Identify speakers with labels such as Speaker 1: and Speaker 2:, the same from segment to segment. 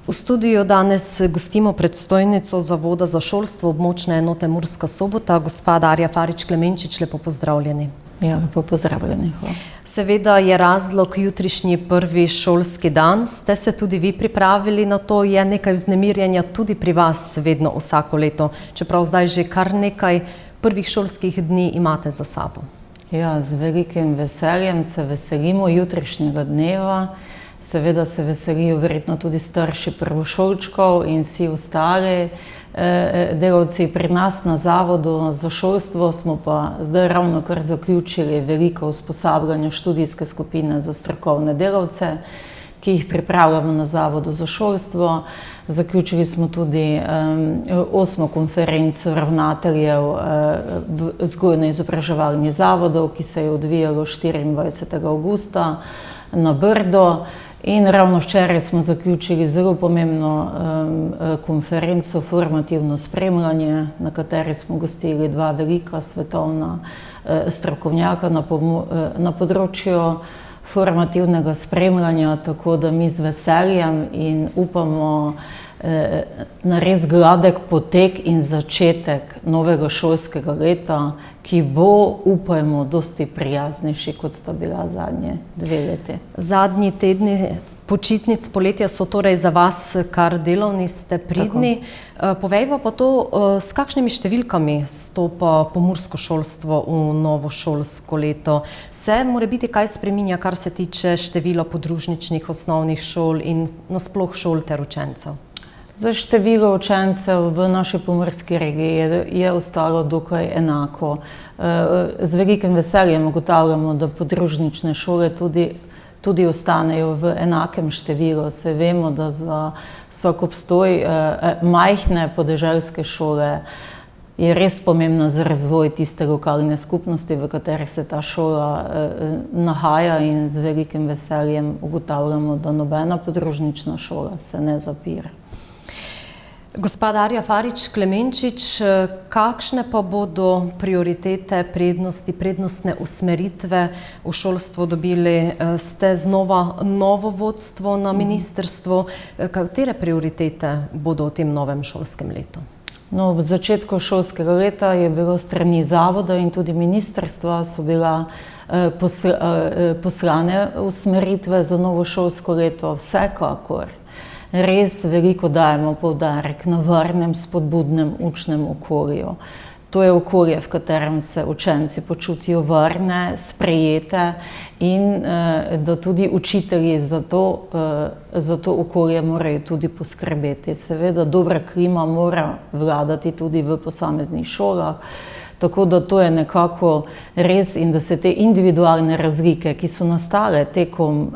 Speaker 1: V studiu danes gostimo predstojnico Zavoda za šolstvo območne enote Murska Sobota, gospa Darja Farič Klemenčič, lepo pozdravljeni.
Speaker 2: Ja, lepo pozdravljeni. Hvala.
Speaker 1: Seveda je razlog jutrišnji prvi šolski dan. Ste se tudi vi pripravili na to? Je nekaj vznemirjenja tudi pri vas vedno vsako leto, čeprav zdaj že kar nekaj prvih šolskih dni imate za sabo?
Speaker 2: Ja, z velikim veseljem se veselimo jutrišnjega dneva. Seveda se veselijo verjetno tudi starši prvošolčkov in vsi ostali delavci. Pri nas na Zavodu za šolstvo smo pa zdaj ravno kar zaključili veliko usposabljanje študijske skupine za strokovne delavce, ki jih pripravljamo na Zavodu za šolstvo. Zaključili smo tudi 8. konferenco ravnateljev vzgojno-izobraževalnih zavodov, ki se je odvijalo 24. avgusta na Brdu. In ravno včeraj smo zaključili zelo pomembno konferenco Formativno spremljanje, na kateri smo gostili dva velika svetovna strokovnjaka na področju formativnega spremljanja, tako da mi z veseljem in upamo na res gladek potek in začetek novega šolskega leta, ki bo, upajmo, dosti prijaznejši, kot sta bila zadnje 2 leti.
Speaker 1: Zadnji tedni počitnic poletja so torej za vas kar delovni, ste pridni. Povejva pa to, s kakšnimi številkami stopa pomursko šolstvo v novo šolsko leto. Se morebiti kaj spreminja, kar se tiče števila podružničnih osnovnih šol in nasploh šol ter učencev?
Speaker 2: Za število učencev v naši pomurski regiji je ostalo dokaj enako. Z velikim veseljem ugotavljamo, da podružnične šole tudi ostanejo v enakem številu. Se vemo, da za vsak obstoj majhne podeželske šole je res pomembna za razvoj tiste lokalne skupnosti, v kateri se ta šola nahaja, in z velikim veseljem ugotavljamo, da nobena podružnična šola se ne zapira.
Speaker 1: Gospa Darja Farič Klemenčič, kakšne pa bodo prioritete, prednosti, prednostne usmeritve v šolstvo dobili? Ste znova novo vodstvo na ministrstvu. Katere prioritete bodo v tem novem šolskem letu?
Speaker 2: No, v začetku šolskega leta je bilo strani Zavoda in tudi ministrstva so bila poslane usmeritve za novo šolsko leto. Vsekakor res veliko dajemo poudarek na varnem, spodbudnem učnem okolju. To je okolje, v katerem se učenci počutijo varne, sprejete in da tudi učitelji za to okolje morajo tudi poskrbeti. Seveda, dobra klima mora vladati tudi v posameznih šolah, tako da to je nekako res, in da se te individualne razlike, ki so nastale tekom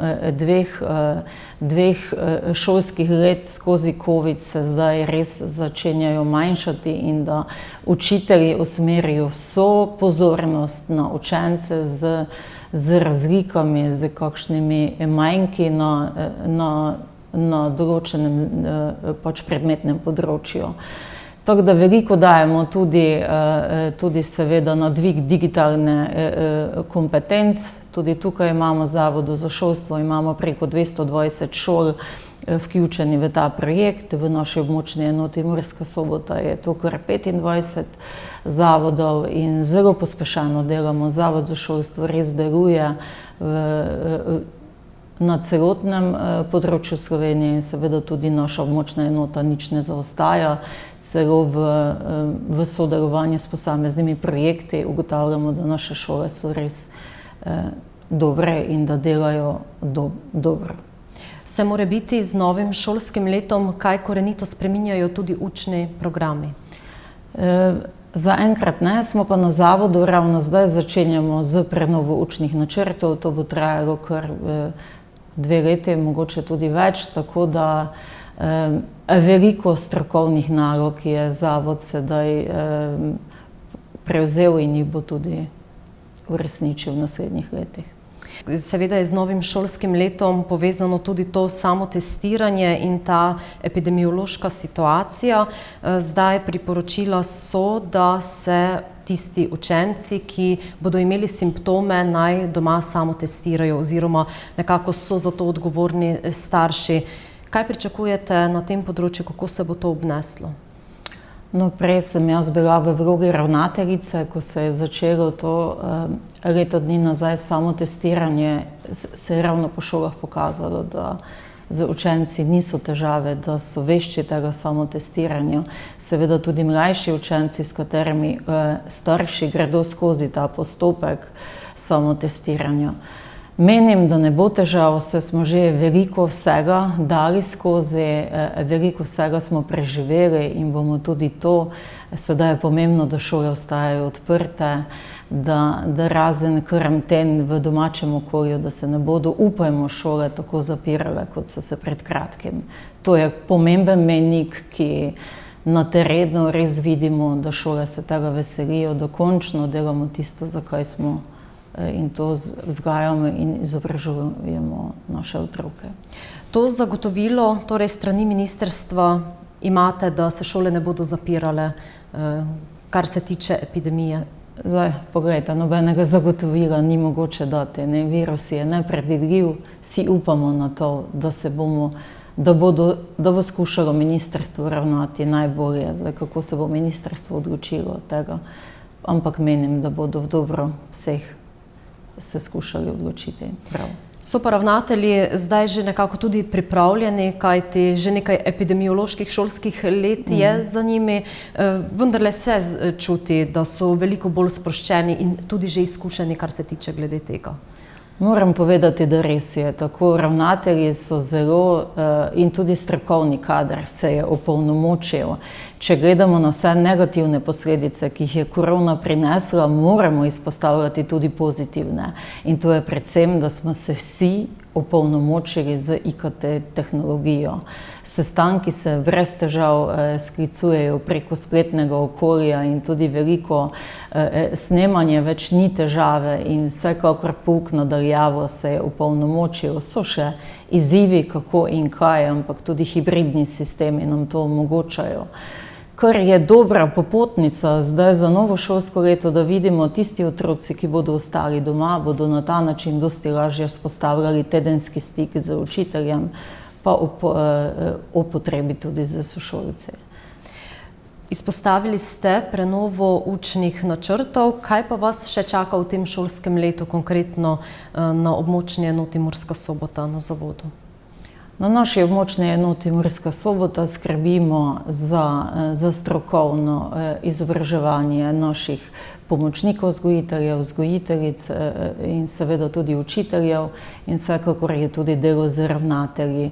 Speaker 2: dveh šolskih let skozi COVID, se zdaj res začenjajo manjšati in da učitelji usmerijo vso pozornost na učence z razlikami, z kakšnimi manjki na določenem predmetnem področju. Tako da veliko dajemo tudi seveda na dvig digitalne kompetenc. Tudi tukaj imamo Zavodu za šolstvo, imamo preko 220 šol vključeni v ta projekt. V naši območni enoti Murska Sobota je to kar 25 zavodov in zelo pospešeno delamo. Zavod za šolstvo res deluje na celotnem področju Slovenije in seveda tudi naša območna enota nič ne zaostaja. Celo v sodelovanju s posameznimi projekti ugotavljamo, da naše šole so res dobre in da delajo dobro.
Speaker 1: Se morebiti z novim šolskim letom kaj korenito spreminjajo tudi učni programi?
Speaker 2: Zaenkrat ne, smo pa na Zavodu ravno zdaj začenjamo z prenovo učnih načrtov. To bo trajalo kar 2 leti, mogoče tudi več, tako da veliko strokovnih nalog je Zavod sedaj prevzel in jih bo tudi uresničil v naslednjih letih.
Speaker 1: Seveda je z novim šolskim letom povezano tudi to samotestiranje in ta epidemiološka situacija. Zdaj priporočila so, da se tisti učenci, ki bodo imeli simptome, naj doma samotestirajo oziroma nekako so za to odgovorni starši. Kaj pričakujete na tem področju, kako se bo to obneslo?
Speaker 2: No, prej sem jaz bila v vlogi ravnateljice, ko se je začelo to leto dni nazaj samotestiranje, se je ravno po šolah pokazalo, da z učenci niso težave, da so vešči tega samotestiranja. Seveda tudi mlajši učenci, s katerimi starši gredo skozi ta postopek samotestiranja. Menim, da ne bo težav, saj smo že veliko vsega dali skozi, veliko vsega smo preživeli in bomo tudi to. Sedaj je pomembno, da šole ostajajo odprte, da razen karanten v domačem okolju, da se ne bodo, upajmo, šole tako zapirale, kot so se pred kratkim. To je pomemben mejnik, ki na terenu res vidimo, da šole se tega veselijo, da končno delamo tisto, za kaj smo, in to vzgajamo in izobražujemo naše otroke.
Speaker 1: To zagotovilo, torej strani ministrstva, imate, da se šole ne bodo zapirale, kar se tiče epidemije?
Speaker 2: Zdaj, poglejte, nobenega zagotovila ni mogoče dati. Virus je nepredvidljiv, vsi upamo na to, da bo skušalo ministrstvo ravnati najbolje. Zdaj, kako se bo ministrstvo odločilo od tega, ampak menim, da bodo v dobro vseh se skušali odločiti prav.
Speaker 1: So pa ravnatelji zdaj že nekako tudi pripravljeni, kajti že nekaj epidemioloških šolskih let je za njimi, vendarle se čuti, da so veliko bolj sproščeni in tudi že izkušeni, kar se tiče glede tega.
Speaker 2: Moram povedati, da res je. Tako ravnatelji so zelo in tudi strokovni kader se je opolnomočil. Če gledamo na vse negativne posledice, ki jih je korona prinesla, moramo izpostavljati tudi pozitivne. In to je predvsem, da smo se vsi opolnomočili z IKT tehnologijo. Sestanki se brez težav sklicujejo preko spletnega okolja in tudi veliko snemanje več ni težave in vsekakor pouk na daljavo se je opolnomočil. So še izzivi, kako in kaj, ampak tudi hibridni sistemi nam to omogočajo. Kar je dobra popotnica zdaj za novo šolsko leto, da vidimo tisti otroci, ki bodo ostali doma, bodo na ta način dosti lažje vzpostavljali tedenski stik z učiteljem, pa o potrebi tudi z sošolci.
Speaker 1: Izpostavili ste prenovo učnih načrtov. Kaj pa vas še čaka v tem šolskem letu, konkretno na območni enoti Murska Sobota na zavodu?
Speaker 2: Na naši območni enoti Murska Sobota skrbimo za strokovno izobraževanje naših pomočnikov vzgojiteljev, vzgojiteljic in seveda tudi učiteljev in vsekakor je tudi delo z ravnatelji.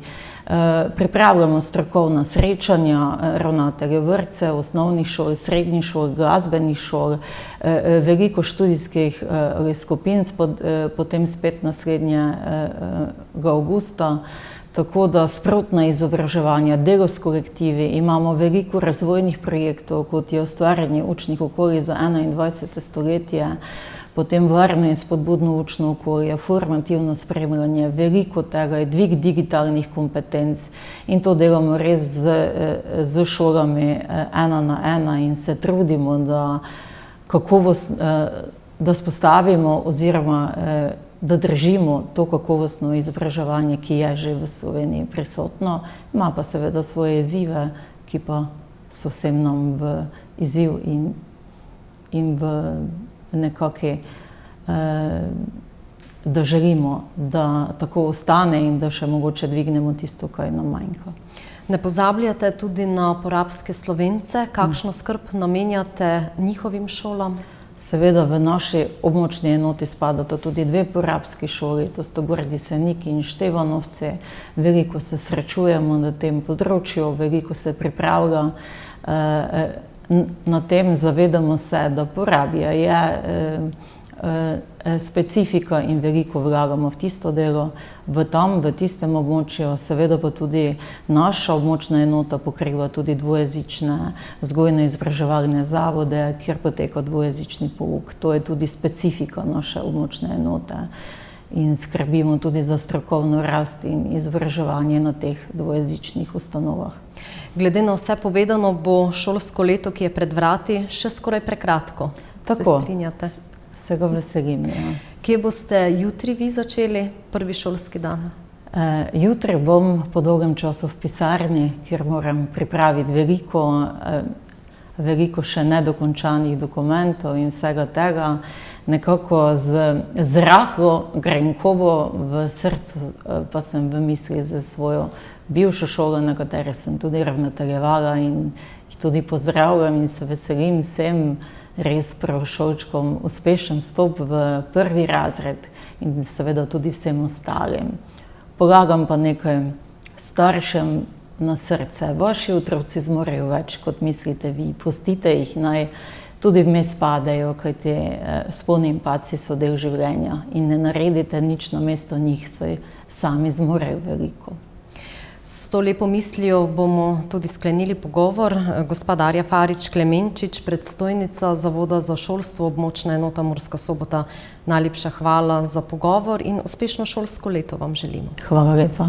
Speaker 2: Pripravljamo strokovna srečanja ravnateljev vrtcev, osnovnih šol, srednjih šol, glasbenih šol, veliko študijskih skupin, potem spet naslednjega avgusta. Tako da sprotna izobraževanja, delo s kolektivi, imamo veliko razvojnih projektov, kot je ustvarjanje učnih okolij za 21. stoletje, potem varno in spodbudno učno okolje, formativno spremljanje, veliko tega je dvig digitalnih kompetenc in to delamo res z šolami 1 na 1 in se trudimo, da spostavimo oziroma da držimo to kakovostno izobraževanje, ki je že v Sloveniji prisotno, ima pa seveda svoje izzive, ki pa so vsem nam v izziv in v nekaki, da želimo, da tako ostane in da še mogoče dvignemo tisto, kaj nam manjka.
Speaker 1: Ne pozabljate tudi na porabske Slovence, kakšno skrb namenjate njihovim šolam?
Speaker 2: Seveda v naši območni enoti spadata tudi 2 porabski šoli, to sta Gornji Senik in Števanovci. Veliko se srečujemo na tem področju, veliko se pripravlja na tem, zavedamo se, da Porabija je specifika in veliko vlagamo v tisto delo, v tistem območju, seveda pa tudi naša območna enota pokriva tudi dvojezične vzgojno-izobraževalne zavode, kjer poteka dvojezični pouk. To je tudi specifika naše območne enote in skrbimo tudi za strokovno rast in izobraževanje na teh dvojezičnih ustanovah.
Speaker 1: Glede na vse povedano, bo šolsko leto, ki je pred vrati, še skoraj prekratko.
Speaker 2: Tako.
Speaker 1: Se strinjate?
Speaker 2: Se ga veselim, ja.
Speaker 1: Kje boste jutri vi začeli prvi šolski dan?
Speaker 2: Jutri bom po dolgem času v pisarni, kjer moram pripraviti veliko še nedokončanih dokumentov in vsega tega. Nekako z rahlo grenkobo v srcu, pa sem v misli za svojo bivšo šolo, na kateri sem tudi ravnateljevala in jih tudi pozdravljam in se veselim vsem res prvošolčkom uspešen vstop v 1. razred in seveda tudi vsem ostalim. Polagam pa nekaj staršem na srce. Vaši otroci zmorejo več, kot mislite vi. Pustite jih, naj tudi vmes padejo, kajti spolni in padci so del življenja in ne naredite nič namesto njih, saj sami zmorejo veliko.
Speaker 1: S to lepo mislijo bomo tudi sklenili pogovor. Gospa Darja Farič Klemenčič, predstojnica Zavoda za šolstvo območna enota Murska Sobota, najlepša hvala za pogovor in uspešno šolsko leto vam želimo.
Speaker 2: Hvala lepa.